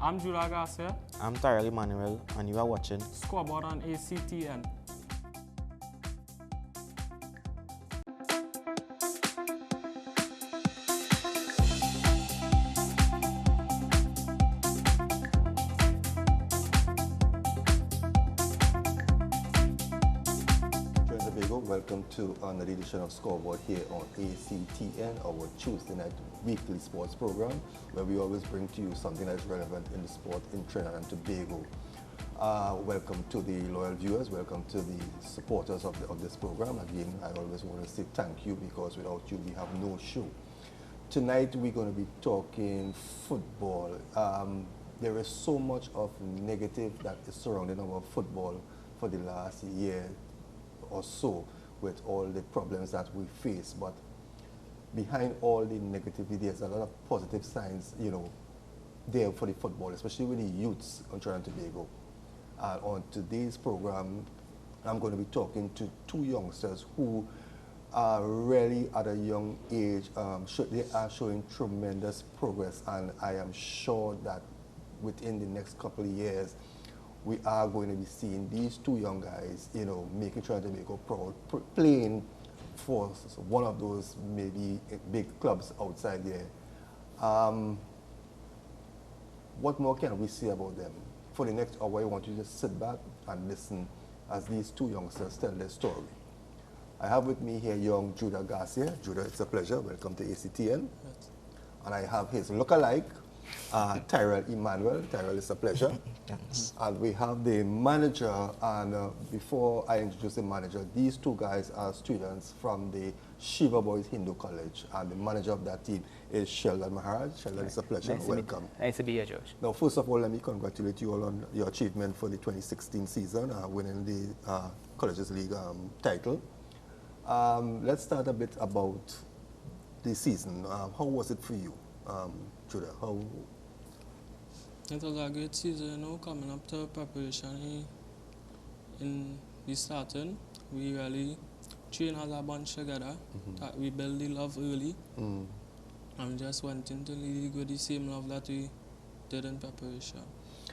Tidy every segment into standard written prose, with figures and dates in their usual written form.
I'm Judah Garcia. I'm Tyrel Emmanuel, and you are watching Scoreboard on ACTN. Welcome to another edition of Scoreboard here on ACTN, our Tuesday night weekly sports program, where we always bring to you something that is relevant in the sport in Trinidad and Tobago. Welcome to the loyal viewers, welcome to the supporters of this program. Again, I always want to say thank you, because without you we have no show. Tonight we're going to be talking football. There is so much of negative that is surrounding our football for the last year or so, with all the problems that we face. But behind all the negativity, there's a lot of positive signs, there for the football, especially with the youths on Trinidad and Tobago. On today's program, I'm going to be talking to two youngsters who are really at a young age. They are showing tremendous progress, and I am sure that within the next couple of years, we are going to be seeing these two young guys, making Trinidad and Tobago proud, playing for one of those maybe big clubs outside there. What more can we say about them? For the next hour, I want you to just sit back and listen as these two youngsters tell their story. I have with me here young Judah Garcia. Judah, it's a pleasure. Welcome to ACTN. Yes. And I have his lookalike, Tyrel Emmanuel. Tyrel, it's a pleasure. Thanks. And we have the manager, and before I introduce the manager, these two guys are students from the Shiva Boys Hindu College, and the manager of that team is Sheldon Maharaj. Sheldon, it's a pleasure. Welcome. Nice to be here, George. Now, first of all, let me congratulate you all on your achievement for the 2016 season, winning the Colleges League title. Let's start a bit about the season. How was it for you, Judah? It was a great season, coming up to preparation in the starting. We really trained as a bunch together. That we built the love early. And just went into the league with the same love that we did in preparation.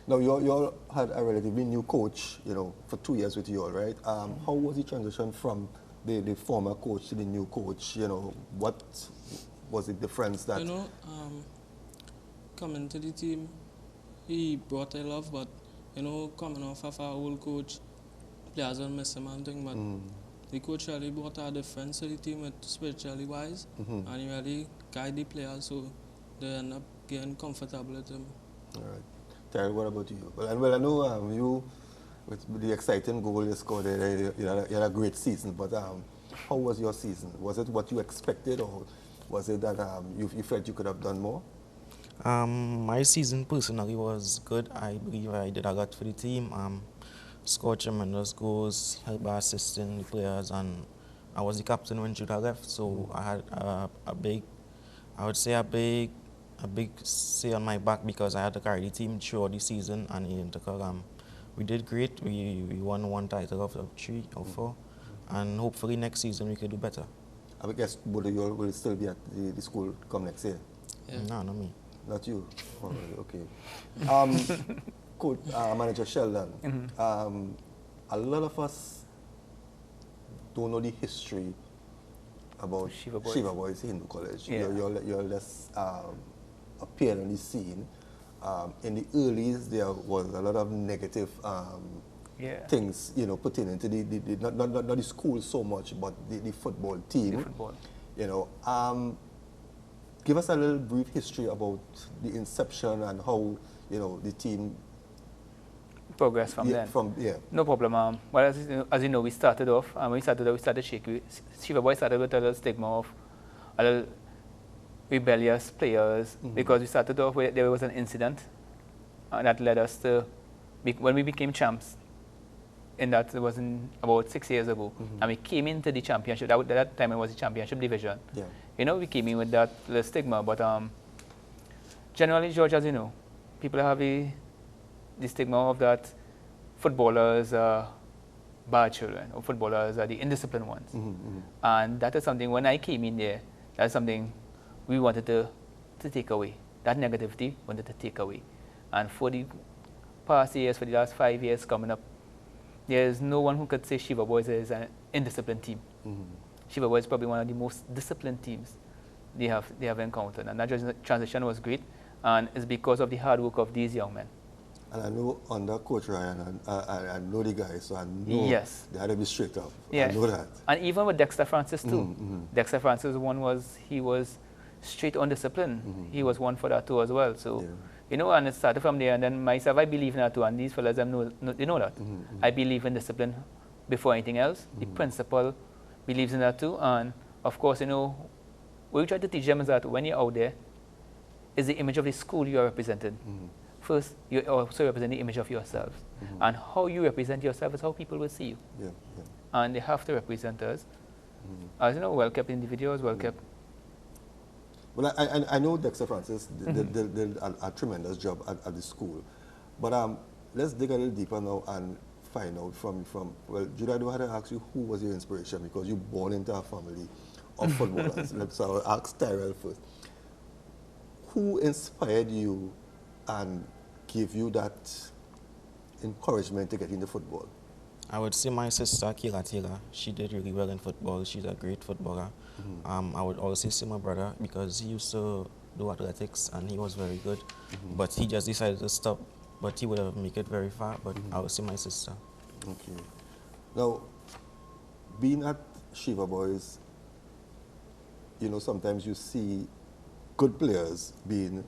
Now, you all had a relatively new coach, for 2 years with you all, right? How was the transition from the former coach to the new coach? What was the difference that... coming to the team, he brought a love, but, coming off of our old coach, players don't miss him and thing, but the coach really brought a difference to the team with spiritually wise, and he really guided the players, so they end up getting comfortable with him. All right. Tyrel, what about you? Well, I know you, with the exciting goal you scored, you had a great season, but how was your season? Was it what you expected, or was it that you felt you could have done more? My season personally was good. I believe I did a lot for the team. Scored tremendous goals, helped by assisting the players, and I was the captain when Judah left, so I had a big say on my back, because I had to carry the team throughout the season, and we did great. We won one title out of 3 or 4, and hopefully next season we could do better. I guess both of you all will still be at the school come next year? Yeah. No, not me. Not you? Oh, okay. Coach, Manager Sheldon, a lot of us don't know the history about Shiva Boys Hindu College. Yeah. You're less appeared on the scene. In the earlies, there was a lot of negative things, pertaining to not the school so much, but the football team. The football. Give us a little brief history about the inception and how, the team progress from then. No problem. Well, as you know, we started off, and when we started shaky. Shiva Boys started with a little stigma of a little rebellious players, because we started off with, there was an incident that led us to, when we became champs, and that was about 6 years ago, and we came into the championship. That time it was the championship division. Yeah. We came in with that little stigma, but generally, George, as you know, people have the stigma of that footballers are bad children, or footballers are the indisciplined ones. And that is something, when I came in there, that's something we wanted to take away. That negativity, wanted to take away. And for the past years, for the last 5 years coming up, there's no one who could say Shiva Boys is an indisciplined team. Shiva Boys is probably one of the most disciplined teams they have encountered. And that transition was great, and it's because of the hard work of these young men. And I know under Coach Ryan, I know the guys, so I know they had to be straight up. Yeah. I know that. And even with Dexter Francis too. Dexter Francis he was straight on discipline. He was one for that too as well. So, you know, and it started from there. And then myself, I believe in that too. And these fellas, they know that. I believe in discipline before anything else. The principal believes in that too. And of course, you know, what we try to teach them is that when you're out there, is the image of the school you are representing. First, you also represent the image of yourself. And how you represent yourself is how people will see you. And they have to represent us as, you know, well-kept individuals, well-kept. Well, I know Dexter Francis did a tremendous job at the school. But let's dig a little deeper now and find out from well, Judah, I had to ask you, who was your inspiration? Because you're born into a family of footballers. So I'll ask Tyrel first. Who inspired you and give you that encouragement to get into football? I would say my sister, Kira Taylor. She did really well in football. She's a great footballer. I would also say my brother, because he used to do athletics and he was very good. But he just decided to stop. But he would have made it very far. But I would say my sister. Okay. Now, being at Shiva Boys, you know, sometimes you see good players being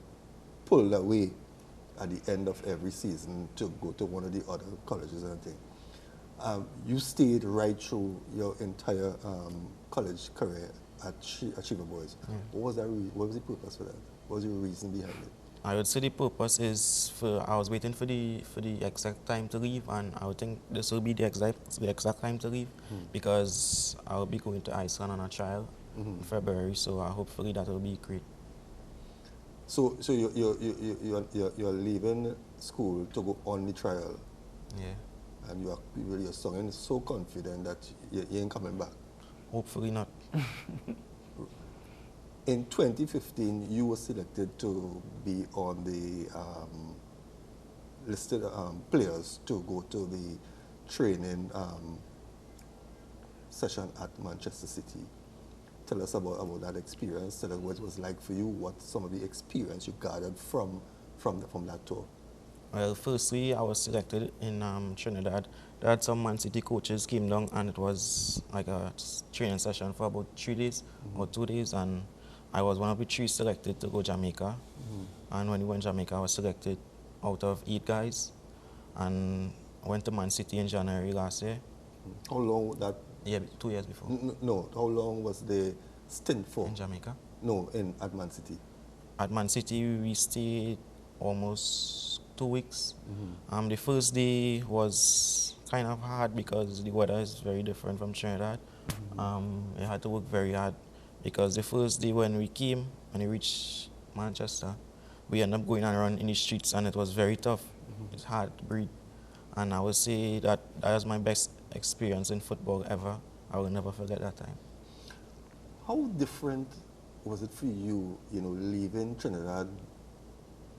pulled away at the end of every season to go to one of the other colleges and things. You stayed right through your entire college career at Shiva Boys. What was that? What was the purpose for that? What was your reason behind it? I would say the purpose is I was waiting for the exact time to leave, and I would think this will be the exact time to leave because I will be going to Iceland on a trial in February. So hopefully that will be great. So you're leaving school to go on the trial. Yeah. And you're so confident that you ain't coming back. Hopefully not. In 2015, you were selected to be on the listed players to go to the training session at Manchester City. Tell us about that experience. Tell us what it was like for you, what some of the experience you gathered from that tour. Well, firstly, I was selected in Trinidad. There had some Man City coaches came down, and it was like a training session for about 3 days or 2 days, and I was one of the 3 selected to go Jamaica. And when we went to Jamaica, I was selected out of 8 guys, and I went to Man City in January last year. How long was that? Yeah, 2 years before. No, how long was the stint for? In Jamaica? No, at Man City. At Man City, we stayed almost 2 weeks. The first day was kind of hard because the weather is very different from Trinidad. We had to work very hard because the first day when we reached Manchester, we ended up going around in the streets and it was very tough. It's hard to breathe. And I would say that was my best experience in football ever. I will never forget that time. How different was it for you, leaving Trinidad,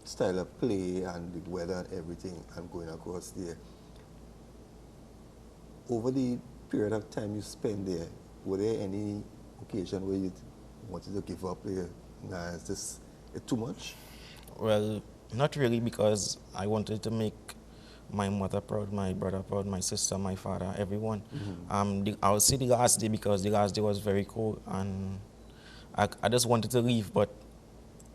style of play and the weather and everything, and going across there? Over the period of time you spent there, were there any occasion where you wanted to give up? Nah, is this too much? Well, not really, because I wanted to make my mother proud, my brother proud, my sister, my father, everyone. I would say the last day, because the last day was very cold, and I just wanted to leave, but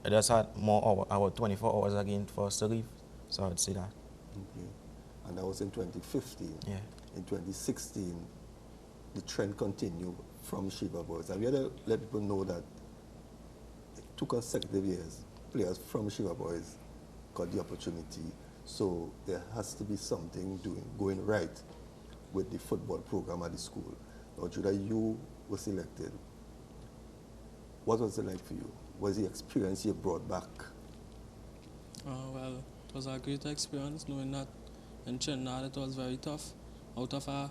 I just had about 24 hours again for us to leave, so I would say that. Okay. And that was in 2015. Yeah. In 2016, the trend continued from Shiva Boys. And we had to let people know that 2 consecutive years, players from Shiva Boys got the opportunity. So there has to be something going right with the football program at the school. Now, Judah, you were selected. What was it like for you? What was the experience you brought back? Well, it was a great experience, knowing that in Trinidad it was very tough. Out of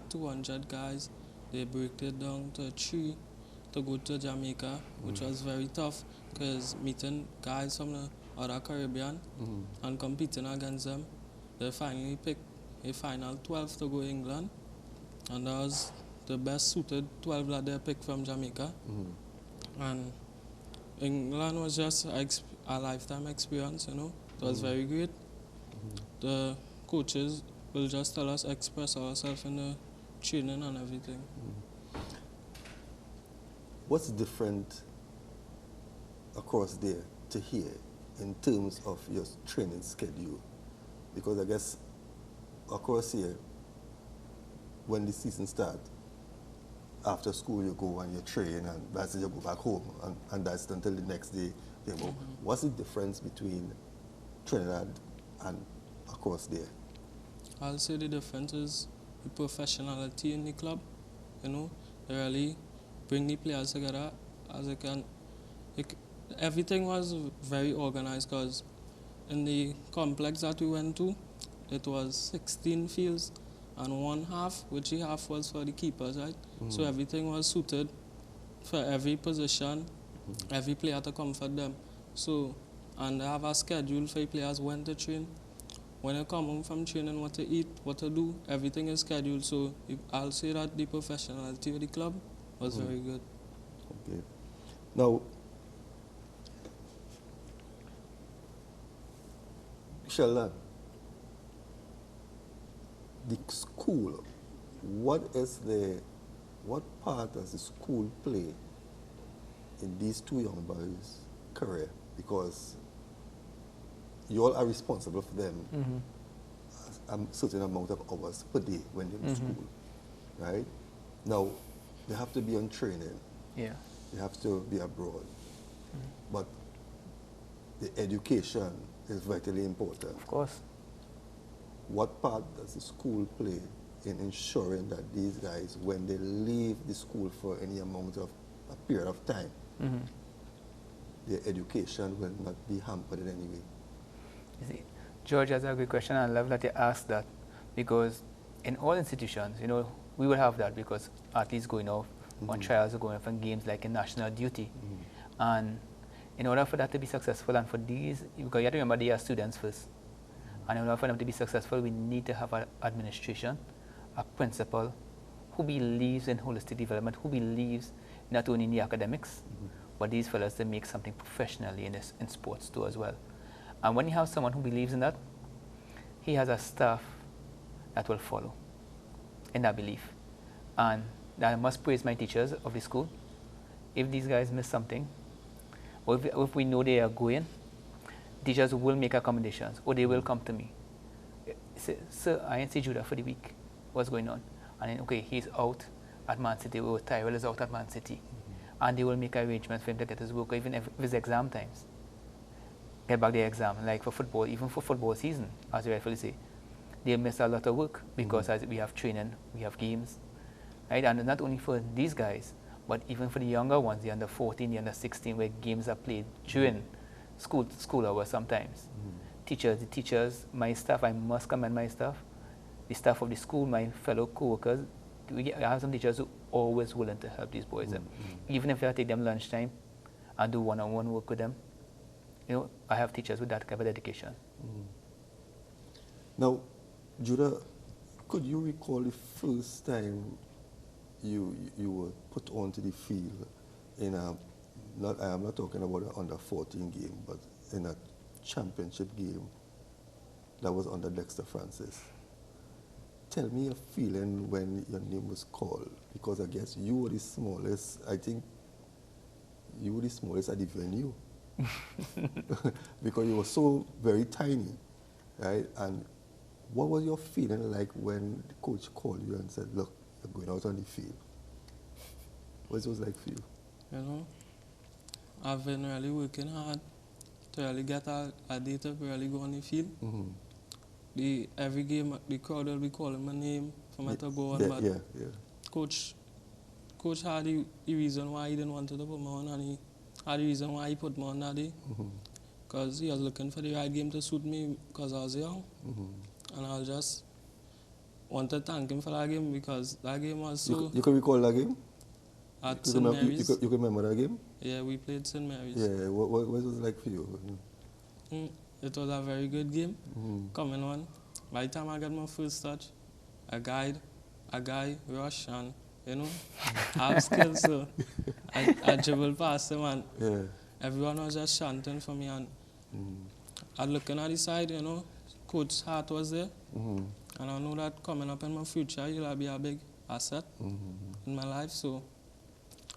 200 guys, they broke it down to 3 to go to Jamaica, which was very tough, because meeting guys from the other Caribbean and competing against them. They finally picked a final 12 to go England, and that was the best suited 12 that they picked from Jamaica. And England was just a lifetime experience, you know. It was very great. The coaches will just tell us express ourselves in the training and everything. What's different across there to here in terms of your training schedule? Because I guess across here, when the season starts, after school you go and you train, and that's it, you go back home, and that's until the next day you go. What's the difference between Trinidad and across there? I'll say the difference is the professionality in the club. You know, they really bring the players together as they can. Everything was very organized, because in the complex that we went to, it was 16 fields and one half, which the half was for the keepers, right? So everything was suited for every position, every player to comfort them. So, and they have a schedule for the players when to train. When you come home from training, what to eat, what to do, everything is scheduled. So I'll say that the professionality of the club was very good. Okay. Now, Sheldon, the school, what part does the school play in these two young boys' career? Because you all are responsible for them a certain amount of hours per day when they're in school, right? Now, they have to be on training. Yeah. They have to be abroad. But the education is vitally important. Of course. What part does the school play in ensuring that these guys, when they leave the school for any amount of a period of time, their education will not be hampered in any way? You see, George, that's a good question. I love that you asked that, because in all institutions, you know, we will have that, because athletes going off on trials or going off on games like in national duty. And in order for that to be successful, and for these, because you have to remember they are students first, and in order for them to be successful, we need to have an administration, a principal who believes in holistic development, who believes not only in the academics, but these fellas to make something professionally in sports too as well. And when you have someone who believes in that, he has a staff that will follow in that belief. And I must praise my teachers of the school. If these guys miss something, or if we know they are going, teachers will make accommodations, or they will come to me. Say, sir, I didn't see Judah for the week. What's going on? And then, okay, he's out at Man City, or Tyrel is out at Man City. And they will make arrangements for him to get his work, or even if it's exam times. Get back the exam, like for football, even for football season, as you rightfully say. They miss a lot of work, because as we have training, we have games. Right? And not only for these guys, but even for the younger ones, the under 14, the under 16, where games are played during school hours sometimes. The teachers, my staff, I must commend my staff, the staff of the school, my fellow co-workers. I have some teachers who are always willing to help these boys. Even if I take them lunchtime and do one-on-one work with them, you know, I have teachers with that kind of dedication. Now, Judah, could you recall the first time you were put onto the field in a, I am not talking about an under 14 game, but in a championship game that was under Dexter Francis? Tell me your feeling when your name was called, because I guess you were the smallest, I think you were the smallest at the venue. Because you were so very tiny, right? And what was your feeling like when the coach called you and said, look, you're going out on the field? What was it like for you? You know, I've been really working hard to really get a day to really go on the field. Every game, the crowd will be calling my name for me to go on, but Coach had the reason why he didn't want to put me on, and he had the reason why he put me on that day. Because he was looking for the right game to suit me, because I was young. And I just want to thank him for that game, because that game was so... You can recall that game? At St. Mary's. You can remember that game? Yeah, we played St. Mary's. Yeah, what was it like for you? It was a very good game. Coming on. By the time I got my first touch, a guy rushed and, you know, I have skills, so I dribbled past him and everyone was just chanting for me. And I looking at the side, you know, Coach's heart was there. And I know that coming up in my future, he'll be a big asset in my life. So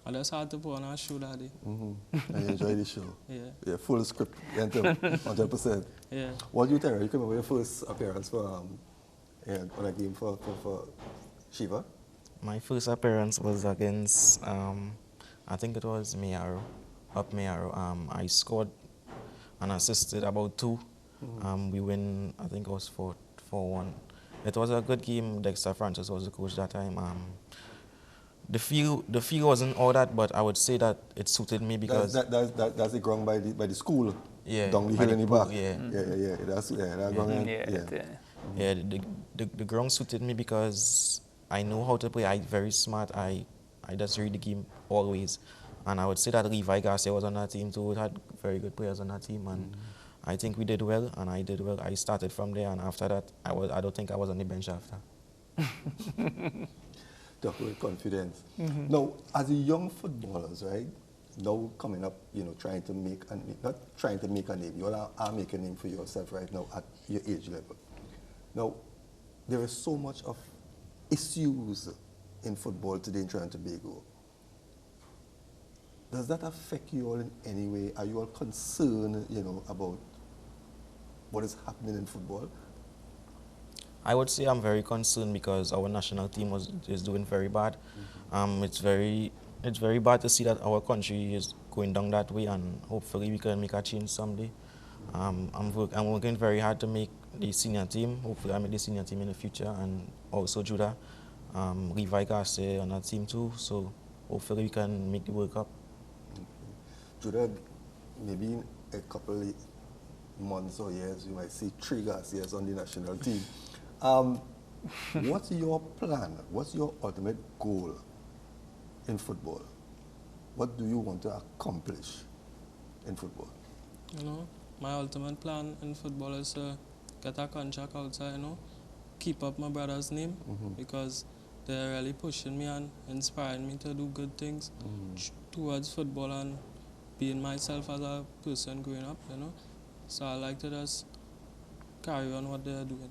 I just had to put on a show that day. And you enjoyed the show? Yeah. Full script, 100%. Yeah. What do you tell? You come up with your first appearance for on a game for Shiva? My first appearance was against, I think it was Mayaro, up Mayaro. I scored and assisted about 2. We win, I think it was 4-1. It was a good game. Dexter Francis was the coach that time. The field wasn't all that, but I would say that it suited me because that's the ground by the school. Yeah. Down the hill in the back. Yeah. That ground. The ground suited me because I know how to play. I'm very smart. I just read the game always. And I would say that Judah Garcia was on that team too. We had very good players on that team, and I think we did well, and I did well. I started from there, and after that, I don't think I was on the bench after. Talk with confidence. Now, as a young footballers, right, now coming up, you know, trying to make a name, not trying to make a name, you all are making a name for yourself right now at your age level. Now, there is so much of issues in football today in Trinidad and Tobago. Does that affect you all in any way? Are you all concerned, you know, about what is happening in football? I would say I'm very concerned because our national team is doing very bad. It's very bad to see that our country is going down that way, and hopefully we can make a change someday. I'm working very hard to make the senior team. Hopefully I make the senior team in the future, and also Judah, Judah Garcia on that team too. So hopefully we can make the World Cup. Judah, maybe in a couple of months or years, you might see 3 Garcias on the national team. What's your plan? What's your ultimate goal in football? What do you want to accomplish in football? You know, my ultimate plan in football is to get a contract outside, you know, keep up my brother's name because they're really pushing me and inspiring me to do good things towards football and being myself as a person growing up, you know. So I like to just carry on what they're doing.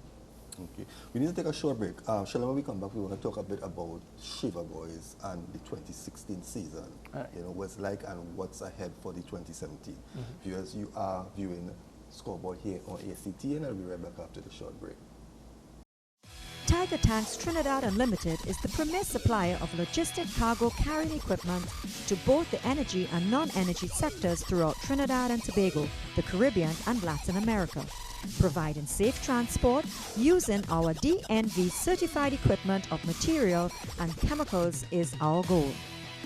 Okay. We need to take a short break. Sheldon, when we come back, we want to talk a bit about Shiva Boys and the 2016 season. You know, what's like and what's ahead for the 2017. Viewers, you are viewing Scoreboard here on ACT, and I'll be right back after the short break. Tiger Tanks Trinidad Unlimited is the premier supplier of logistic cargo carrying equipment to both the energy and non-energy sectors throughout Trinidad and Tobago, the Caribbean and Latin America. Providing safe transport using our DNV certified equipment of material and chemicals is our goal.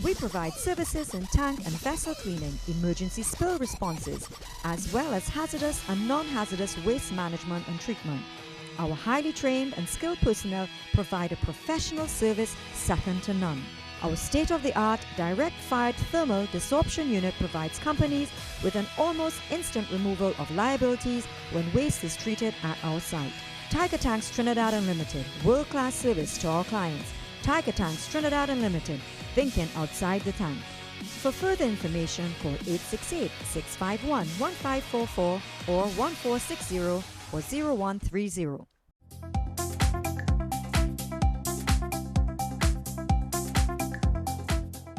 We provide services in tank and vessel cleaning, emergency spill responses, as well as hazardous and non-hazardous waste management and treatment. Our highly trained and skilled personnel provide a professional service second to none. Our state-of-the-art direct-fired thermal desorption unit provides companies with an almost instant removal of liabilities when waste is treated at our site. Tiger Tanks Trinidad Unlimited, world-class service to our clients. Tiger Tanks Trinidad Unlimited, thinking outside the tank. For further information, call 868-651-1544 or 1460 or 0130.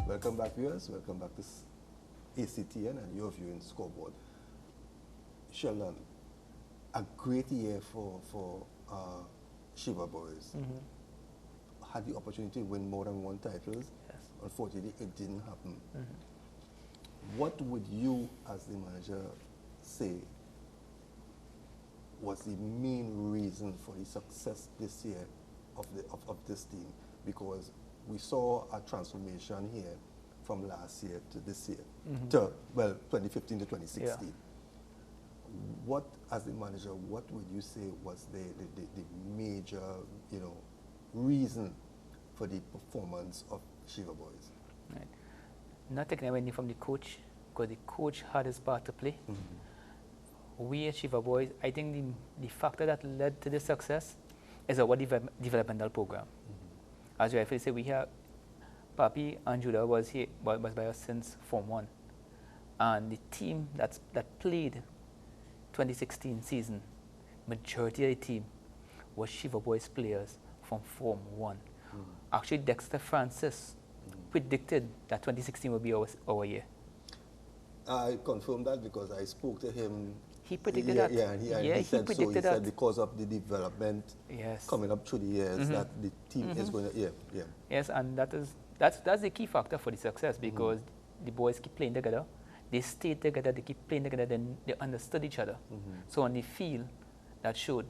Welcome back, viewers. Welcome back to ACTN and your viewing Scoreboard. Sheldon, a great year for Shiva Boys. Had the opportunity to win more than 1 title. Yes. Unfortunately, it didn't happen. What would you, as the manager, say was the main reason for the success this year of this team? Because we saw a transformation here from last year to this year, to, well, 2015 to 2016. Yeah. What, as the manager, what would you say was the major, you know, reason for the performance of Shiva Boys? Right. Not taking away anything from the coach, because the coach had his part to play. we at Shiva Boys, I think the factor that led to the success is our developmental program. As you rightfully say, we have Papi and Judah was by us since Form 1. And the team that played 2016 season, majority of the team was Shiva Boys players from Form 1. Actually, Dexter Francis predicted that 2016 would be our year. I confirmed that because I spoke to him. He predicted that. He said predicted so. He that. said because of the development coming up through the years that the team is going to, Yes, and that's the key factor for the success because the boys keep playing together. They stayed together, they keep playing together, then they understood each other. So on the field, that showed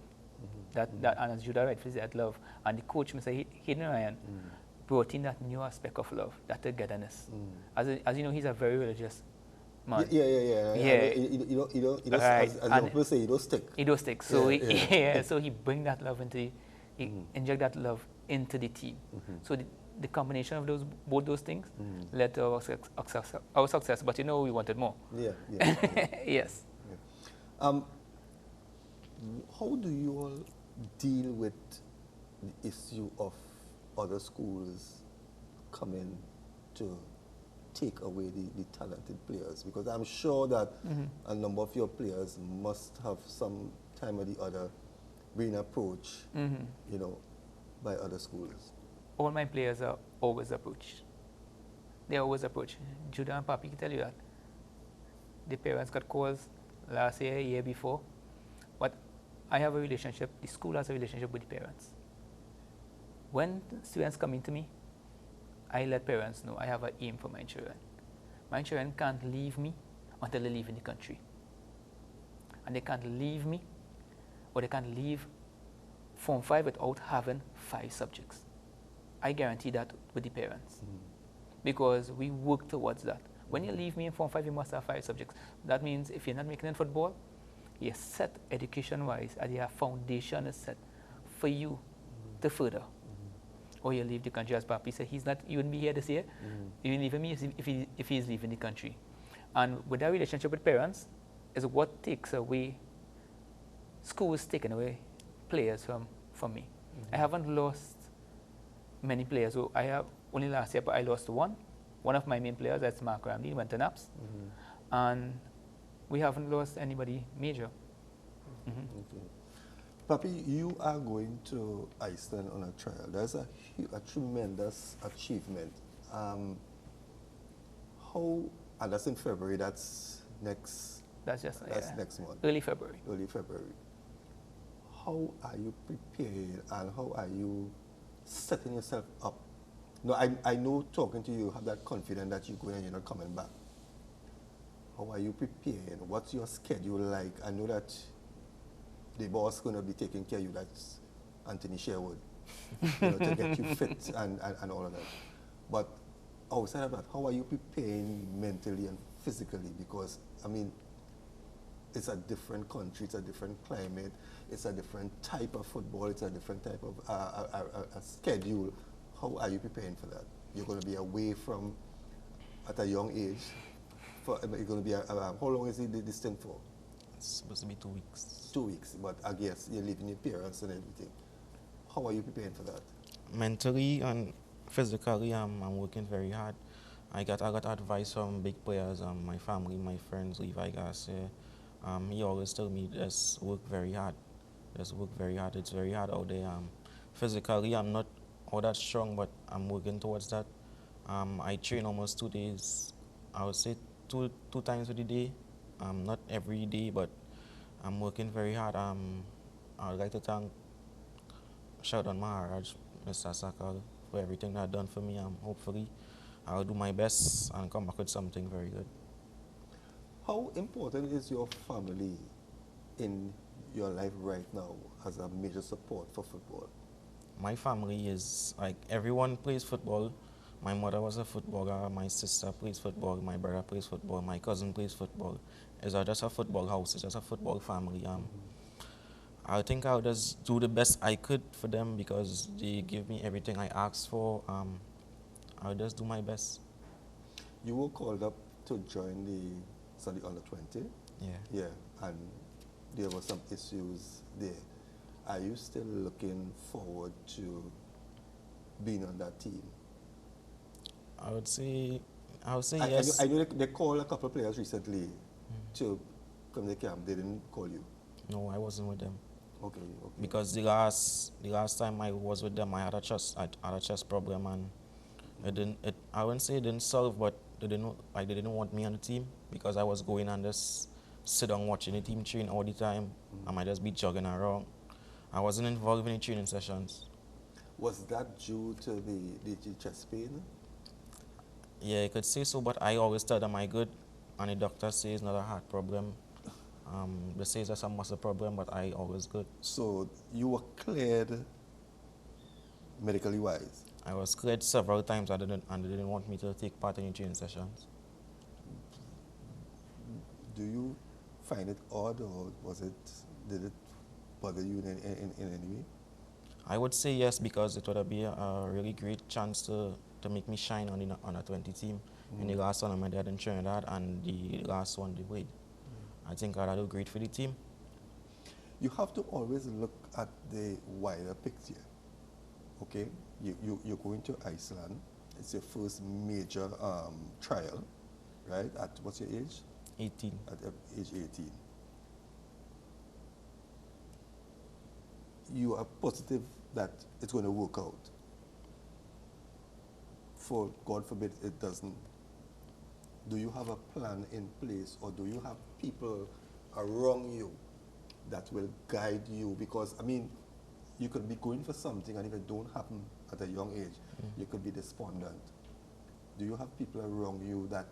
that and as Judah rightfully said, love. And the coach, Mr. Hayden Ryan, brought in that new aspect of love, that togetherness. As you know, he's a very religious man. You know, as young people say, he don't stick. He don't stick. So so he bring that love he inject that love into the team. So the combination of both those things led to our success. But you know, we wanted more. Yes. How do you all deal with the issue of other schools coming to take away the talented players? Because I'm sure that a number of your players must have some time or the other been approached, you know, by other schools. All my players are always approached. They always approach. Judah and Papi can tell you that. The parents got calls last year, year before. But I have a relationship, the school has a relationship with the parents. When students come into me, I let parents know I have an aim for my children. My children can't leave me until they leave in the country. And they can't leave me, or they can't leave Form 5 without having 5 subjects. I guarantee that with the parents. Because we work towards that. When you leave me in Form 5, you must have 5 subjects. That means if you're not making it in football, you're set education-wise, and your foundation is set for you to further. Or you leave the country, as Papi said, you wouldn't be here this year. You will leave me if he's leaving the country. And with that relationship with parents is what takes away, schools taking away players from me. I haven't lost many players. So I have only last year, but I lost one. One of my main players, that's Mark Ramley, went to NAPS. And we haven't lost anybody major. Okay. Papi, you are going to Iceland on a trial. That's a tremendous achievement. And that's in February. That's next. That's next month. Early February. Early February. How are you prepared, and how are you setting yourself up? No, I know talking to you have that confidence that you're going and you're not coming back. How are you prepared? What's your schedule like? I know that the boss going to be taking care of you. That's Anthony Sherwood, to get you fit and all of that. But outside of that, how are you preparing mentally and physically? Because, I mean, it's a different country, it's a different climate, it's a different type of football, it's a different type of a schedule. How are you preparing for that? You're going to be away from at a young age. You're going to be, how long is this thing for? It's supposed to be 2 weeks. 2 weeks, but I guess you're leaving your parents and everything. How are you preparing for that? Mentally and physically, I'm working very hard. I got advice from big players, my family, my friends, Judah Garcia. He always told me just work very hard. Just work very hard. It's very hard out there. Physically, I'm not all that strong, but I'm working towards that. I train almost 2 days. I would say two times a day. Not every day, but I'm working very hard. I would like to thank Sheldon Maharaj, Mr. Sakal, for everything that done for me. Hopefully, I'll do my best and come back with something very good. How important is your family in your life right now as a major support for football? My family is like everyone plays football. My mother was a footballer, my sister plays football, my brother plays football, my cousin plays football. It's just a football house, it's just a football family. I think I'll just do the best I could for them because they give me everything I asked for. I'll just do my best. You were called up to join the under 20? Yeah. Yeah, and there were some issues there. Are you still looking forward to being on that team? I would say yes. I know they called a couple of players recently to come to the camp. They didn't call you. No, I wasn't with them. Okay. Because the last time I was with them, I had a chest problem, and I wouldn't say it didn't solve, but they didn't want me on the team because I was going and just sit down watching the team train all the time. I might just be jogging around. I wasn't involved in the training sessions. Was that due to the chest pain? Yeah, I could say so, but I always tell them I good, and the doctor says it's not a heart problem. They say it's a muscle problem, but I always good. So you were cleared medically wise? I was cleared several times, and they didn't want me to take part in the training sessions. Do you find it odd, or did it bother you in any way? I would say yes, because it would be a really great chance to make me shine on the under 20 team. In the last tournament, I did in Trinidad, and the last one they played. I think I'd do great for the team. You have to always look at the wider picture. Okay, you're going to Iceland. It's your first major trial, right? At what's your age? 18. At age 18. You are positive that it's going to work out. For God forbid it doesn't. Do you have a plan in place, or do you have people around you that will guide you? Because, I mean, you could be going for something, and if it don't happen at a young age, you could be despondent. Do you have people around you that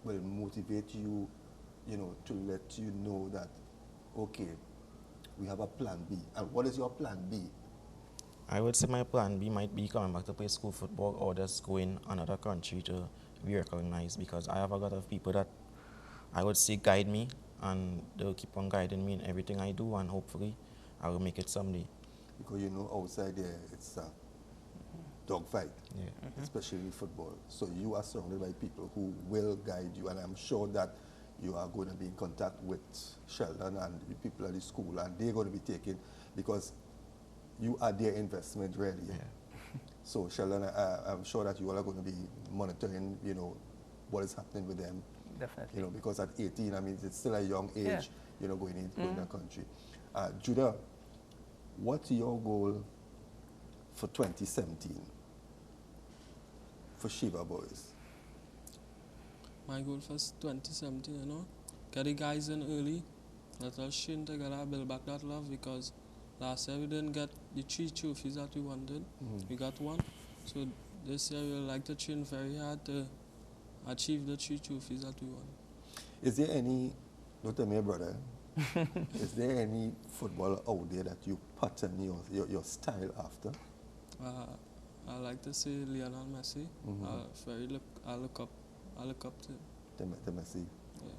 will motivate you, to let you know that, okay, we have a plan B? And what is your plan B? I would say my plan B might be coming back to play school football, or just going another country to be recognized, because I have a lot of people that I would say guide me, and they'll keep on guiding me in everything I do, and hopefully I will make it someday. Because outside there it's a dogfight, especially in football. So you are surrounded by people who will guide you, and I'm sure that you are going to be in contact with Sheldon and the people at the school, and they're going to be taking, because you are their investment, really. Yeah. So Sheldon, I'm sure that you all are going to be monitoring, what is happening with them. Definitely. Because at 18, I mean, it's still a young age, going in the country. Judah, what's your goal for 2017 for Shiva Boys? My goal for 2017, get the guys in early. Let us train together, build back that love, because last year we didn't get the 3 trophies that we wanted. We got 1. So this year we would like to train very hard to achieve the 3 trophies that we want. Is there any, don't tell me, brother, is there any footballer out there that you pattern your style after? I like to say Lionel Messi. I look up to him. The Messi. Yeah.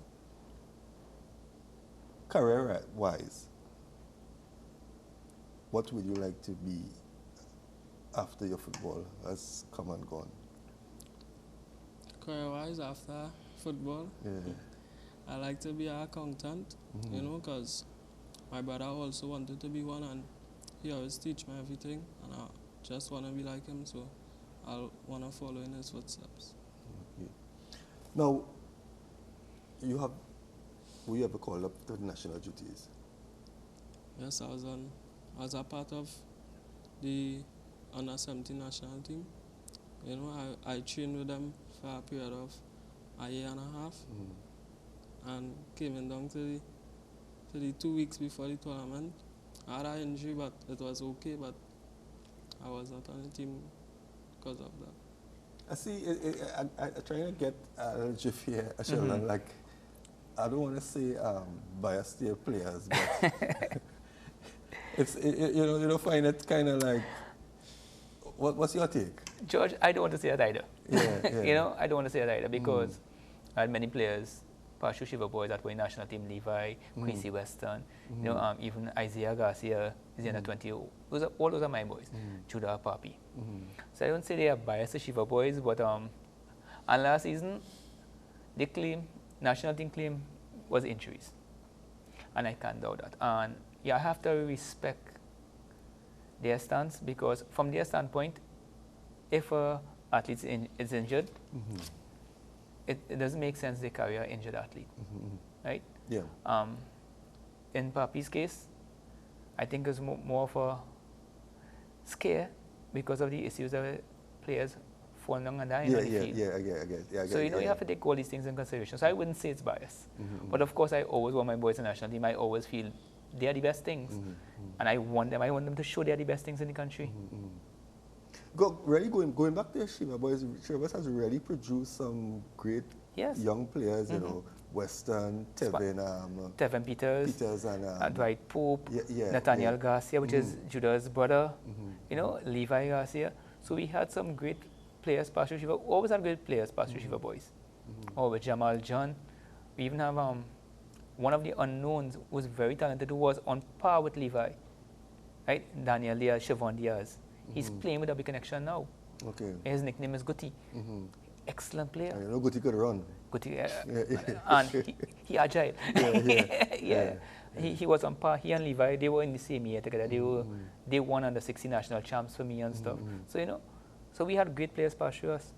Career-wise, what would you like to be after your football has come and gone? Career-wise, after football, I like to be an accountant, because my brother also wanted to be one, and he always teach me everything, and I just want to be like him, so I want to follow in his footsteps. Okay. Now, were you ever called up to the national duties? Yes, I was a part of the under-17 national team. I trained with them for a period of a year and a half, and came in down to the 2 weeks before the tournament. I had an injury, but it was okay, but I was not on the team because of that. I see, I'm trying to get a little jiff here, Sheldon, like, I don't want to say biased to your players, but it's, you don't find it kind of like, what's your take? George, I don't want to say that either. Yeah. I don't want to say that either, because I had many players pass through Shiva Boys that were in national team, Levi, Quincy Weston, even Isaiah Garcia is the under 20. All those are my boys. Judah Papi. So I don't say they are biased to Shiva Boys, but and last season, the national team claim was injuries. and I can't doubt that. And you have to respect their stance, because from their standpoint, if an athlete is injured, it doesn't make sense they carry an injured athlete, right? Yeah. In Papi's case, I think it's more of a scare because of the issues of players falling down and dying on the field. I get. So you have to take all these things in consideration. So I wouldn't say it's bias, but of course I always want my boys in the national team. I always feel they are the best things, and I want them to show they are the best things in the country. Going back to Shiva Boys, Shiva Boys has really produced some great young players, you know, Western, Tevin Peters and Dwight Pope, Nathaniel Garcia, which is Judah's brother, you know, Levi Garcia. So we had some great players past Shiva. Always had great players past Shiva Boys. Or with Jamal John. We even have one of the unknowns who was very talented, who was on par with Levi, right? Daniel Diaz, Siobhan Diaz. He's playing with a big connection now. Okay. His nickname is Guti. Excellent player. I know Guti could run. Guti, and he agile. He was on par. He and Levi, they were in the same year together. They won under 60 national champs for me and stuff. So you know, so we had great players past us.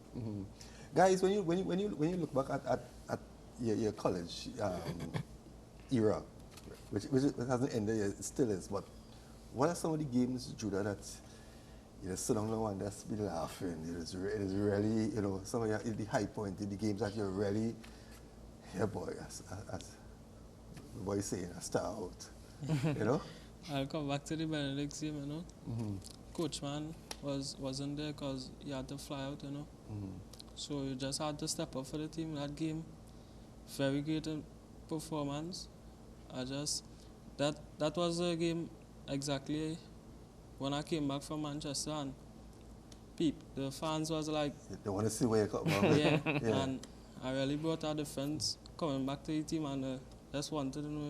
Guys, when you look back at your college era, which hasn't ended yet, it still is. But what are some of the games, Judah, that you sit down now and just be laughing? It is really, you know, some of the high point in the games that you're really, yeah, boy, as the boy saying, a star out, you know. I'll come back to the Benedict game, you know. Coach man wasn't there because he had to fly out, you know. So you just had to step up for the team. That game, very great performance. That was a game exactly when I came back from Manchester, and the fans was like, they want to see where you come from. And I really brought our defense coming back to the team, and just wanted to know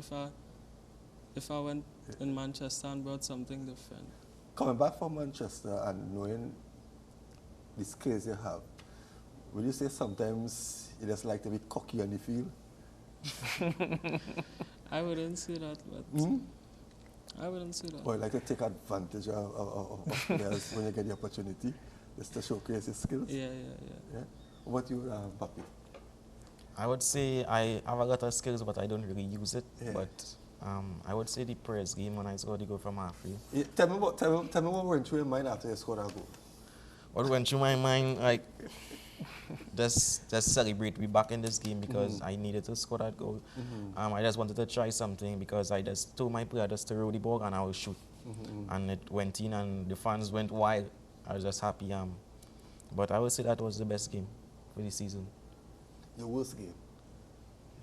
if I went in Manchester and brought something different. Coming back from Manchester and knowing the skills you have, would you say sometimes you just like to be cocky on the field? I wouldn't say that, but I wouldn't say that. Or you like to take advantage of players when you get the opportunity, just to showcase your skills? Yeah. What about you, Papi? I would say I have a lot of skills, but I don't really use it. Yeah. But I would say the press game when I scored the goal from halfway. Yeah, tell me what went through your mind after you scored that goal. What went through my mind, like, just celebrate. We back in this game because I needed to score that goal. I just wanted to try something because I just told my player just to roll the ball and I will shoot. And it went in and the fans went wild. I was just happy. But I would say that was the best game for the season. Your worst game?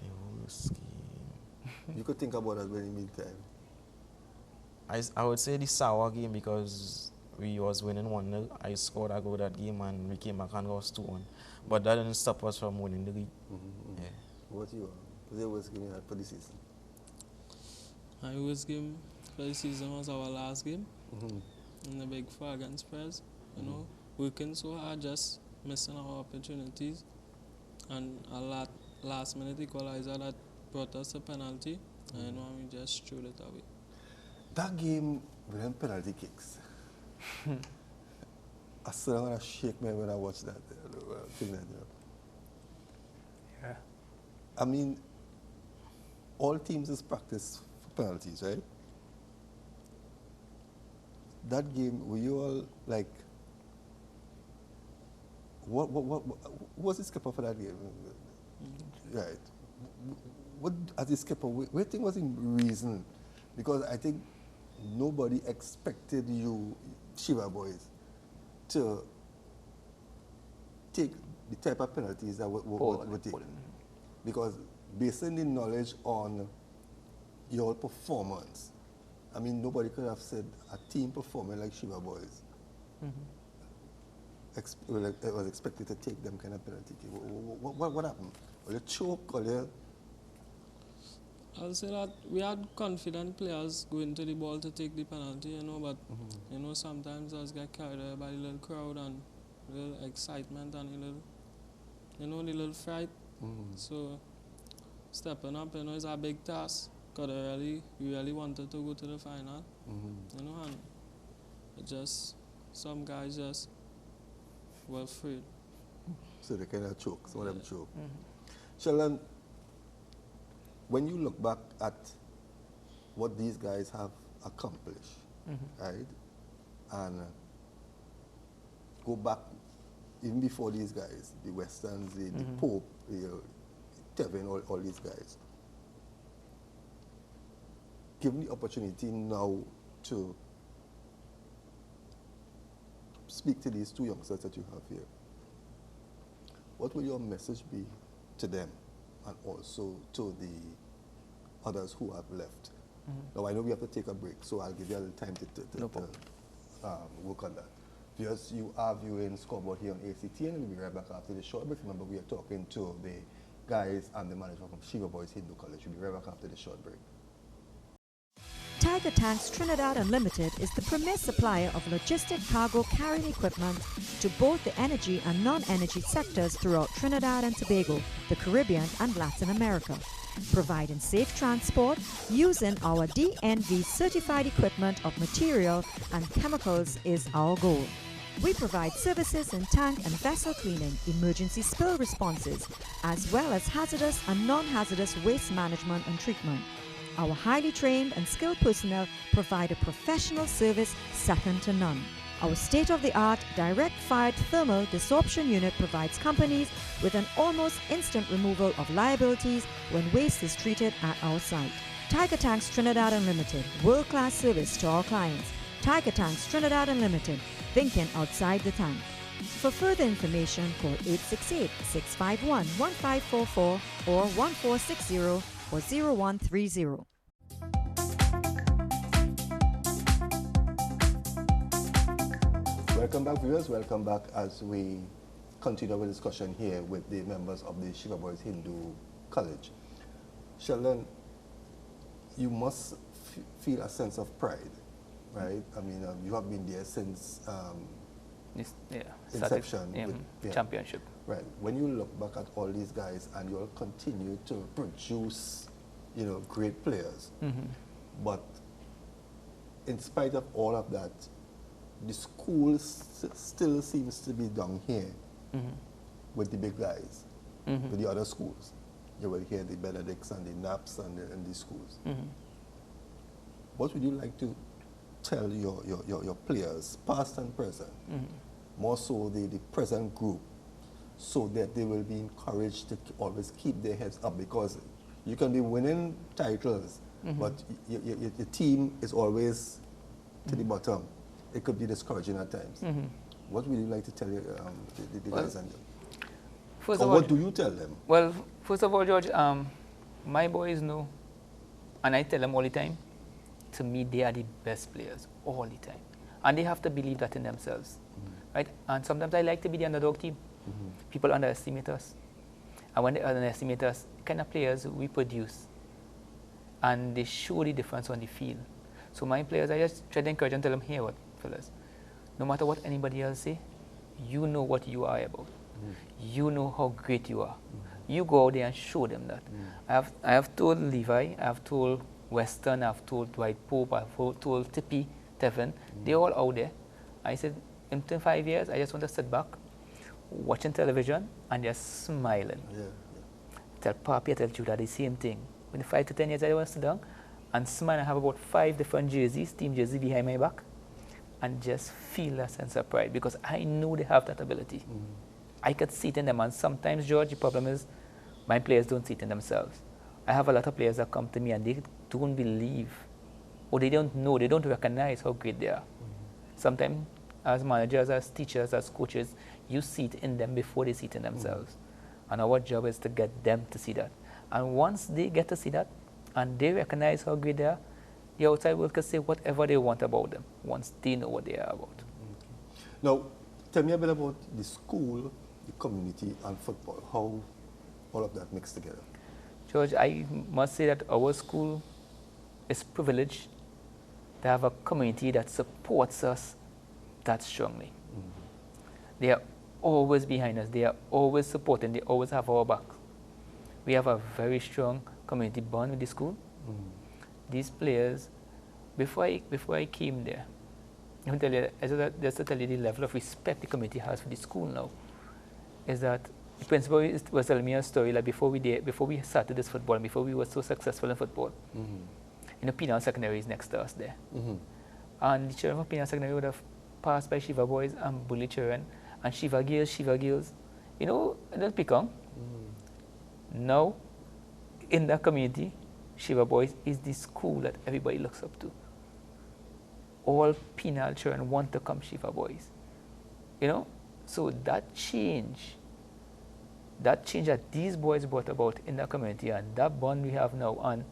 The worst game. You could think about that in the meantime. I would say the sour game because we was winning 1-0. I scored a goal that game and we came back and lost 2-1. But that didn't stop us from winning the league. Yeah. What you was the worst game you had for the season? My worst game for the season was our last game in the Big Four against Spurs. You know, working so hard, just missing our opportunities, and a last minute equalizer that brought us a penalty, and we just threw it away. That game with them penalty kicks. I still want to shake me when I watch that thing. Yeah. I mean, all teams is practice for penalties, right? That game, were you all like, what was the skipper for that game? Right. What, as a skipper, what do you think was the reason? Because I think nobody expected you, Shiva Boys, to take the type of penalties that would take. Because based on the knowledge on your performance, I mean, nobody could have said a team performing like Shiva Boys was expected to take them kind of penalty. What happened? Or you choke, or you... I'll say that we had confident players going to the ball to take the penalty, you know, but you know, sometimes us get carried away by the little crowd and the little excitement and the little, you know, the little fright. So stepping up, you know, is a big task. because we really wanted to go to the final. You know, and it just, some guys just were afraid. So they kind of choke, some of them choke. Sheldon, when you look back at what these guys have accomplished, right, and go back even before these guys, the Westerns, the Pope, Tevin, all these guys, given the opportunity now to speak to these two youngsters that you have here, what will your message be to them and also to the others who have left? Now, I know we have to take a break, so I'll give you a little time to work on that. Viewers, you are viewing Scoreboard here on ACTN, and we'll be right back after the short break. Remember, we are talking to the guys and the manager from Shiva Boys Hindu College. We'll be right back after the short break. Tiger Tanks Trinidad Unlimited is the premier supplier of logistic cargo carrying equipment to both the energy and non-energy sectors throughout Trinidad and Tobago, the Caribbean and Latin America. Providing safe transport using our DNV certified equipment of material and chemicals is our goal. We provide services in tank and vessel cleaning, emergency spill responses, as well as hazardous and non-hazardous waste management and treatment. Our highly trained and skilled personnel provide a professional service second to none. Our state-of-the-art direct-fired thermal desorption unit provides companies with an almost instant removal of liabilities when waste is treated at our site. Tiger Tanks Trinidad Unlimited, world-class service to our clients. Tiger Tanks Trinidad Unlimited, thinking outside the tank. For further information, call 868-651-1544 or 1460 or 0130. Welcome back, viewers. Welcome back as we continue our discussion here with the members of the Shiva Boys Hindu College. Sheldon, you must feel a sense of pride, right? I mean, you have been there since inception. Championship. Right. When you look back at all these guys and you'll continue to produce, great players, but in spite of all of that, the school still seems to be down here with the big guys, with the other schools. You will hear the Benedicts and the Naps and these schools. What would you like to tell your players, past and present, more so the present group, so that they will be encouraged to always keep their heads up? Because you can be winning titles, but your team is always to the bottom. It could be discouraging at times. What would you like to tell the guys? What do you tell them? Well, first of all, George, my boys know, and I tell them all the time, to me, they are the best players all the time. And they have to believe that in themselves. Right? And sometimes I like to be the underdog team. People underestimate us. And when they underestimate us, the kind of players we produce, and they show the difference on the field. So my players, I just try to encourage and tell them, here, fellas, no matter what anybody else say, you know what you are about. You know how great you are. You go out there and show them that. I have told Levi, I have told Weston, I have told Dwight Pope, I have told Tippy, Tevin, they're all out there. I said, in 5 years, I just want to sit back, watching television, and just smiling. Tell Papi, I tell Judah the same thing. In 5 to 10 years, I want to sit down and smile and have about 5 different jerseys, team jerseys behind my back, and just feel a sense of pride, because I know they have that ability. I could see it in them, and sometimes, George, the problem is my players don't see it in themselves. I have a lot of players that come to me and they don't believe, or they don't know, they don't recognize how great they are. Sometimes, as managers, as teachers, as coaches, you see it in them before they see it in themselves. And our job is to get them to see that. And once they get to see that, and they recognize how great they are, the outside world can say whatever they want about them, once they know what they are about. Now, tell me a bit about the school, the community, and football, how all of that mixed together. George, I must say that our school is privileged to have a community that supports us that strongly. They are always behind us. They are always supporting. They always have our back. We have a very strong community bond with the school. these players, before I came there, let me tell you, just to tell you the level of respect the community has for the school now, is that the principal was telling me a story like before we started this football, and before we were so successful in football, Penal Secondary is next to us there. And the children of Penal Secondary would have passed by Shiva Boys and bully children, and Shiva girls, they'll pick on. Now, in that community, Shiva Boys is the school that everybody looks up to. All penal children want to come Shiva Boys. So that change that these boys brought about in the community, and that bond we have now, and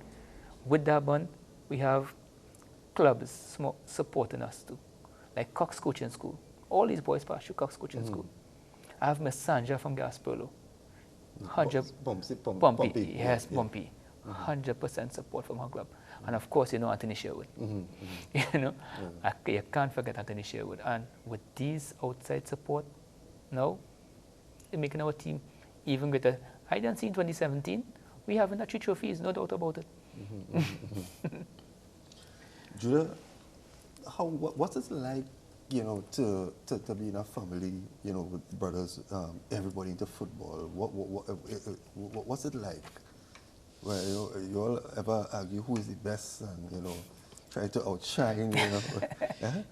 with that bond, we have clubs supporting us too, like Cox Coaching School. All these boys pass through Cox Coaching School. I have Miss Sandra from Gasperlo. Bumpy. Yes, Bumpy. 100% support from her club. And of course, Anthony Sherwood. You can't forget Anthony Sherwood. And with these outside support, now, they're making our team even greater. I didn't see in 2017, we have 3 trophies, no doubt about it. Judah, what's it like, to be in a family, with brothers, everybody into football? What's it like? Well, you all ever argue who is the best and, try to outshine,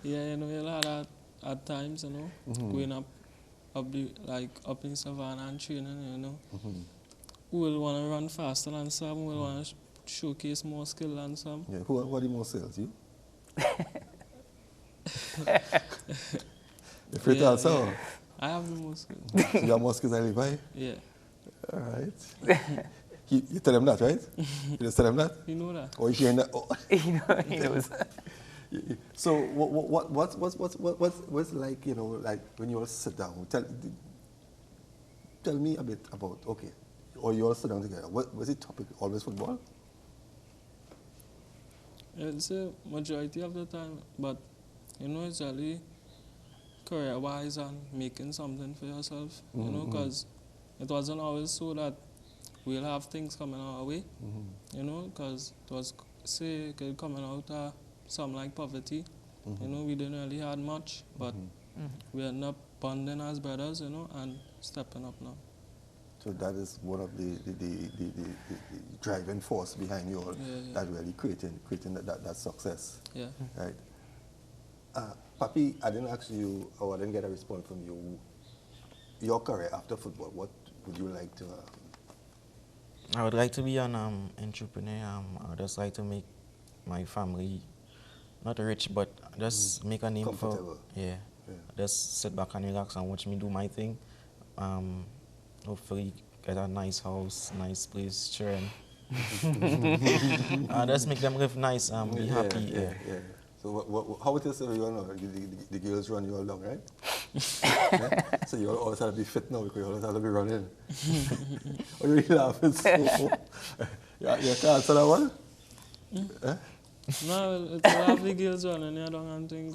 Yeah, you'll have that at times, going up in Savannah and training, who will want to run faster than some, who will want to showcase more skill than some. Yeah, who are the more skills, you? You're free to answer? I have the most skills. So you have more skills than Levi? Yeah. All right. You tell him that, right? You just tell him that? You know that. Or you hearing that? Oh. He knows. So what's like, like when you all sit down, tell me a bit about, okay, or you all sit down together. What was the topic? Always football? It's a majority of the time, but it's really career-wise and making something for yourself, because it wasn't always so that we'll have things coming our way, because it was, say, coming out some like poverty, we didn't really have much, but we ended up bonding as brothers, and stepping up now. So that is one of the driving force behind you all, that really creating that success. Yeah. Right. Papi, I didn't ask you, or I didn't get a response from you. Your career after football, what would you like to? I would like to be an entrepreneur. I would just like to make my family not rich, but just make a name for. Yeah. Just sit back and relax and watch me do my thing. Hopefully get a nice house, nice place, children. Just make them live nice and be happy. Yeah. So how it is you know, the girls run you all along, right? So you all always have to be fit now because you always have to be running. Are you really laughing so? You can't answer that one? No, it's a lot of the girls running, I don't think,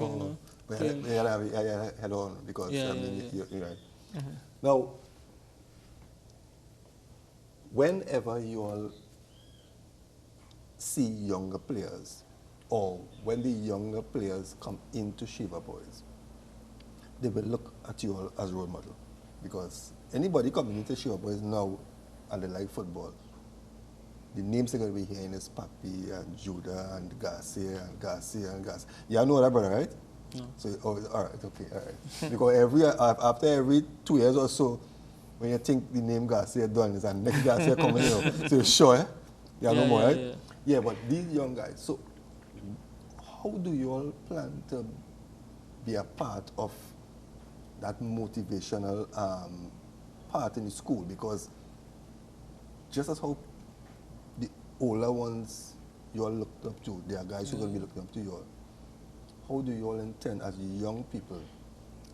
But you have to head on because you're right. Now, whenever you all see younger players, or when the younger players come into Shiva Boys, they will look at you all as role model. Because anybody coming into Shiva Boys now and they like football, the names they're going to be hearing is Papi and Judah and Garcia and Garcia and Garcia. You know that, brother, right? No. So, all right. Because after every 2 years or so, when you think the name Garcia done, is and next Garcia coming in, so you're sure, eh? You know more, right? Yeah, but these young guys, so how do you all plan to be a part of that motivational part in the school? Because just as how the older ones you all looked up to, there are guys who are going to be looking up to you all. How do you all intend as young people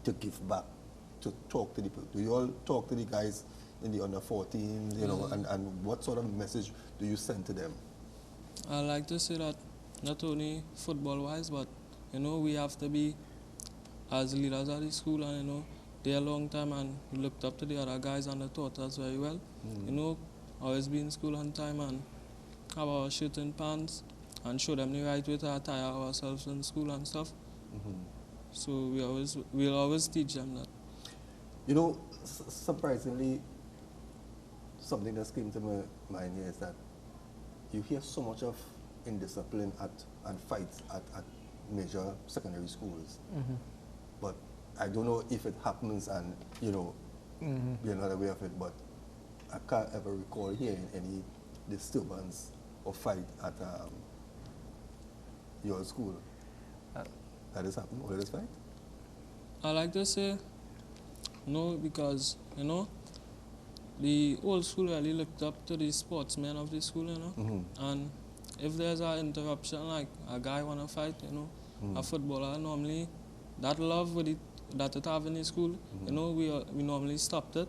to give back, to talk to the people? Do you all talk to the guys in the under 14s, you know, and what sort of message do you send to them? I like to say that not only football-wise, but, we have to be, as leaders at the school, and, they're a long time and we looked up to the other guys and they taught us very well. Always be in school on time and have our shirt and pants, and show them the right way to attire ourselves in school and stuff. So we'll always teach them that. You know, surprisingly, something that came to my mind here is that you hear so much of indiscipline and fights at major secondary schools. But I don't know if it happens and, you know, you're not aware of it, but I can't ever recall hearing any disturbance or fight at your school. That has happened, or this fight? I like to say no, because, you know, the old school really looked up to the sportsmen of the school, you know. And if there's an interruption, like a guy want to fight, you know, a footballer, normally that love that it have in the school, you know, we normally stopped it.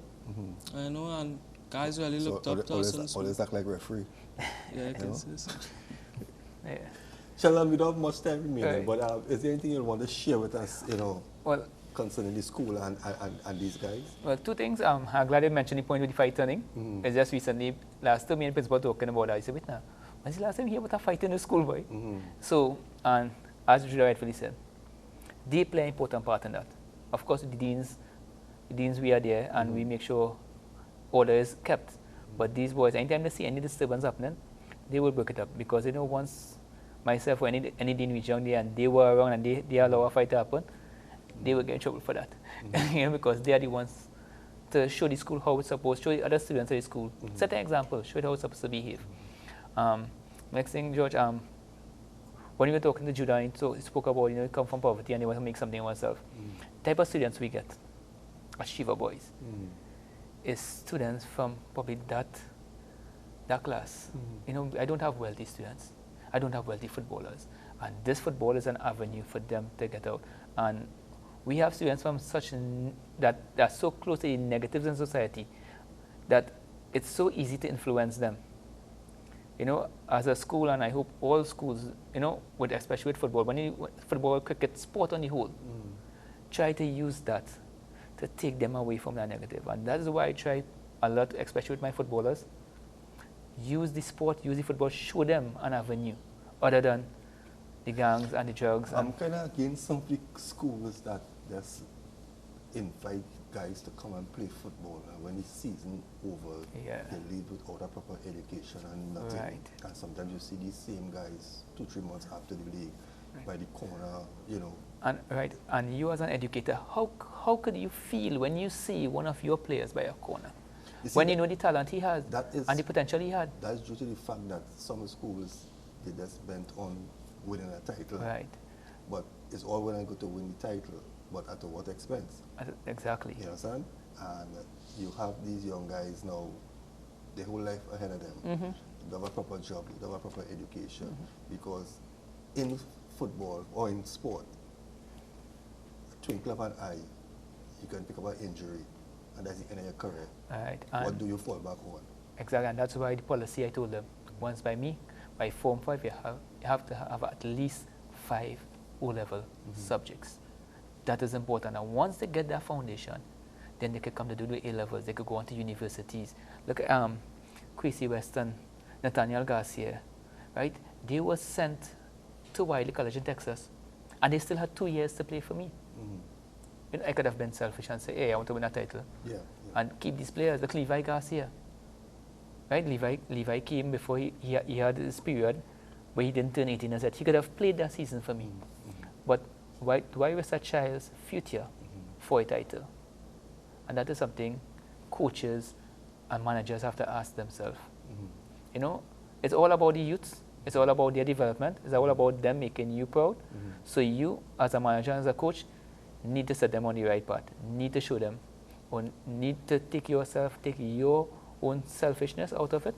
You know, and guys really looked up to us in school. Always act like referee. Yeah, I can say so. Yeah. Sheldon, we don't have much time remaining, but is there anything you want to share with us, you know, concerning the school and these guys? Well, two things. I'm glad you mentioned the point with the fight turning. It's just recently, last time me and principal talking about that, I said, now, when's the last time you hear about a fight in the school, boy? So, and as Judah rightfully said, they play an important part in that. Of course, the deans we are there and we make sure order is kept. But these boys, anytime they see any disturbance happening, they will break it up, because they know once myself or any dean reach down there and they were around and they allow a fight to happen, they will get in trouble for that. You know, because they are the ones to show the school how it's supposed to, show the other students at the school, set an example, show it how it's supposed to behave. Next thing, George, when you were talking to Judah, he spoke about, you know, you come from poverty and they want to make something of oneself. Type of students we get as Shiva Boys is students from probably that class. You know, I don't have wealthy students. I don't have wealthy footballers. And this football is an avenue for them to get out. And we have students from such that are so close to the negatives in society that it's so easy to influence them. You know, as a school, and I hope all schools, you know, especially with football, football, cricket, sport on the whole, try to use that to take them away from that negative. And that is why I try a lot, especially with my footballers, use the sport, use the football, show them an avenue other than the gangs and the drugs. I'm kind of against some big schools that just invite guys to come and play football, and when the season over, they leave without a proper education and nothing. And sometimes you see these same guys 2-3 months after the league by the corner, you know. And you as an educator, how could you feel when you see one of your players by a corner? When you know the talent he has and the potential he had. That's due to the fact that some schools, they just bent on winning a title. But it's all when I go to win the title, but at what expense? Exactly. You understand? And you have these young guys now, their whole life ahead of them. They have a proper job, they have a proper education. Because in football or in sport, a twinkle of an eye, you can pick up an injury, and that's the end of your career. What do you fall back on? Exactly, and that's why the policy I told them, once by Form 5, you have to have at least 5 O-level subjects. That is important. And once they get that foundation, then they could come to do the A-levels. They could go on to universities. Look at Kwesi Weston, Nathaniel Garcia, right? They were sent to Wiley College in Texas, and they still had 2 years to play for me. You know, I could have been selfish and say, hey, I want to win a title. And keep these players. Look, Levi Garcia. Right? Levi came before he had this period where he didn't turn 18 and said he could have played that season for me. But why waste a child's future for a title? And that is something coaches and managers have to ask themselves. You know, it's all about the youths. It's all about their development. It's all about them making you proud. So you, as a manager, as a coach, need to set them on the right path. Need to show them, or need to take your own selfishness out of it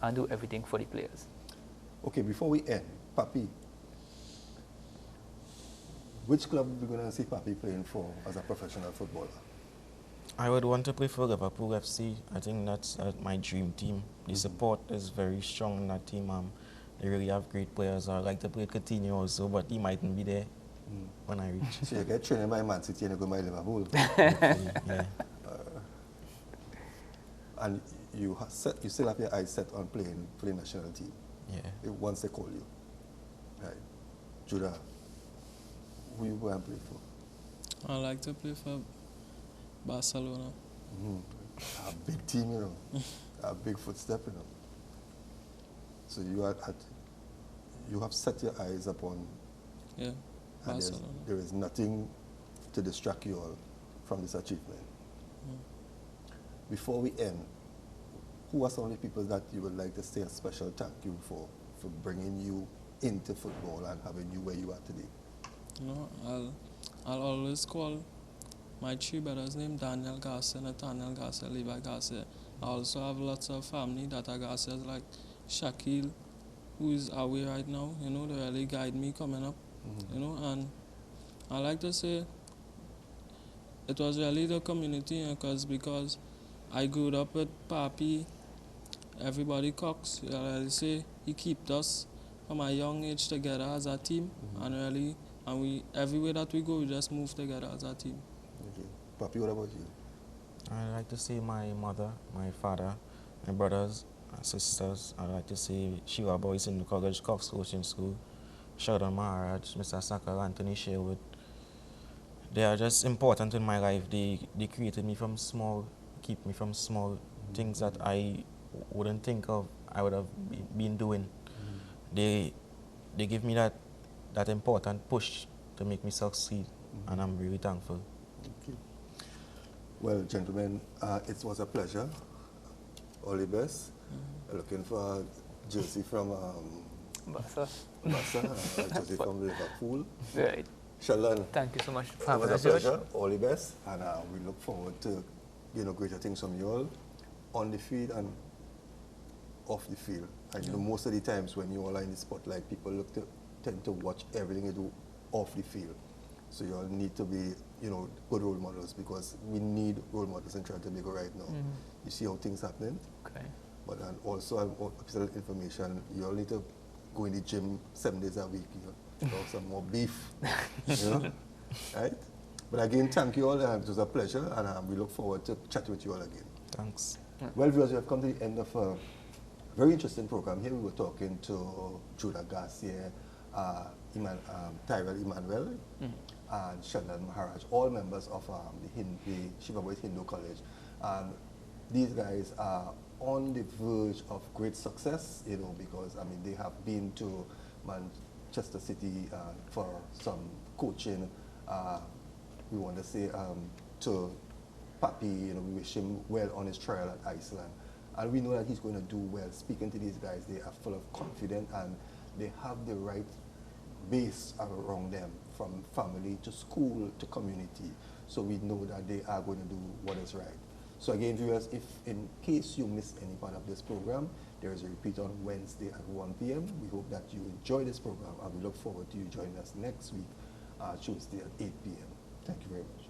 and do everything for the players. Okay, before we end, Papi, which club are we going to see Papi playing for as a professional footballer? I would want to play for Liverpool FC. I think that's my dream team. The support is very strong in that team. They really have great players. I'd like to play Coutinho also, but he mightn't be there when I reach. So you get trained by Man City and you go by Liverpool. Yeah. And you still have your eyes set on playing for the national team. Yeah. Once they call you. Right. Judah, who you go and play for? I like to play for Barcelona. A big team, you know. A big footstep, you know. So you have set your eyes upon, Yeah, and Barcelona. there is nothing to distract you all from this achievement. Before we end, who are some of the people that you would like to say a special thank you for bringing you into football and having you where you are today? You know, I'll always call my three brothers named Daniel Garcia, Nathaniel Garcia, Levi Garcia. I also have lots of family that are Garcias like Shaquille, who is away right now. You know, they really guide me coming up. You know, and I like to say it was really the community because I grew up with Papi, everybody Cox. I really say he kept us from a young age together as a team, and we everywhere that we go, we just move together as a team. Okay. Papi, what about you? I like to say my mother, my father, my brothers, my sisters. I like to say Shiva Boys Hindu College, Cox Coaching School, Sheldon Maharaj, Mr. Sakar, Anthony Sherwood. They are just important in my life. They created me from small, keep me from small things that I wouldn't think of I would have been doing. They give me that important push to make me succeed, and I'm really thankful. Okay. Well, gentlemen, it was a pleasure. All the best. Looking for a jersey from Barca. a jersey from Liverpool. Right. Sheldon, Thank you so much for it having was a us, George. pleasure. All the best, and we look forward to greater things from you all on the field and off the field. And you know, most of the times when you all are in the spotlight, people tend to watch everything you do off the field. So you all need to be, you know, good role models, because we need role models in Trinidad and Tobago right now. You see how things happening. Okay. But also, official information, you all need to go in the gym 7 days a week. You know, some more beef. You know, right? But again, thank you all. It was a pleasure, and we look forward to chatting with you all again. Thanks. Well, viewers, we have come to the end of a very interesting program. Here we were talking to Judah Garcia, Tyrel Emmanuel, and Sheldon Maharaj, all members of the Shiva Boys Hindu College. And these guys are on the verge of great success, you know, because I mean they have been to Manchester City for some coaching. We want to say to Papi, you know, we wish him well on his trial at Iceland. And we know that he's going to do well. Speaking to these guys, they are full of confidence and they have the right base around them, from family to school to community. So we know that they are going to do what is right. So again, viewers, if in case you missed any part of this program, there is a repeat on Wednesday at 1 p.m. We hope that you enjoy this program, and we look forward to you joining us next week, Tuesday at 8 p.m. Thank you very much.